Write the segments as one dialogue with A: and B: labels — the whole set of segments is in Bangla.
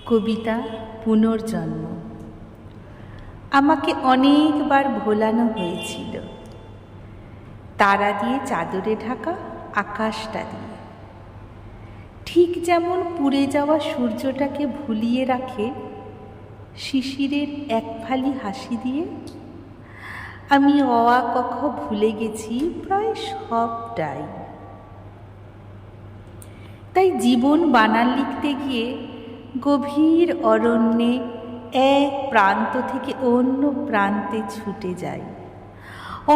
A: কবিতা পুনর্জন্ম। আমাকে অনেকবার ভোলানো হয়েছিল তারা দিয়ে চাদরে ঢাকা আকাশটা দিয়ে, ঠিক যেমন পুড়ে যাওয়া সূর্যটাকে ভুলিয়ে রাখে শিশিরের এক ফালি হাসি দিয়ে। আমি অ আ ক খ ভুলে গেছি প্রায় সবটাই। তাই জীবন বানান লিখতে গিয়ে গভীর অরণ্যে এক প্রান্ত থেকে অন্য প্রান্তে ছুটে যাই।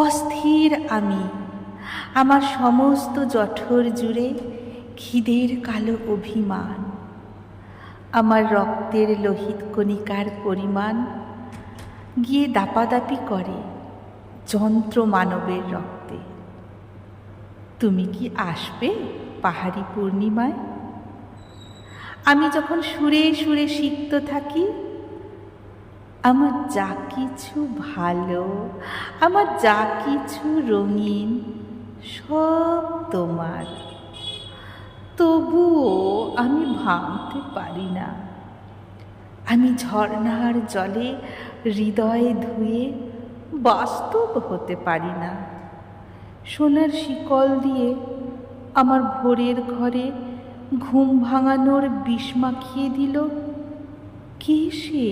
A: অস্থির আমি, আমার সমস্ত জঠর জুড়ে খিদের কালো অভিমান। আমার রক্তের লোহিত কণিকার পরিমাণ গিয়ে দাপাদাপি করে যন্ত্র মানবের রক্তে। তুমি কি আসবে পাহাড়ি পূর্ণিমায়? আমি যখন সুরে সুরে সিক্ত থাকি, আমার যা কিছু ভালো, আমার যা কিছু রঙিন, সব তোমার। তবুও আমি ভাঙতে পারি না। আমি ঝর্ণার জলে হৃদয়ে ধুয়ে বাস্তব হতে পারি না। সোনার শিকল দিয়ে আমার ভোরের ঘরে ঘুম ভাঙানোর বিষ মাখিয়ে দিল কে সে?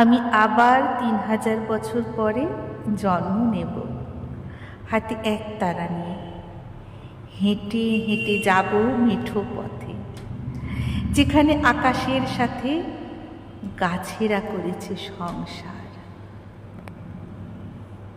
A: আমি আবার 3000 বছর পরে জন্ম নেব, হাতে এক তারা নিয়ে। হেঁটে হেঁটে যাব মেঠো পথে, যেখানে আকাশের সাথে গাছেরা করেছে সংসার।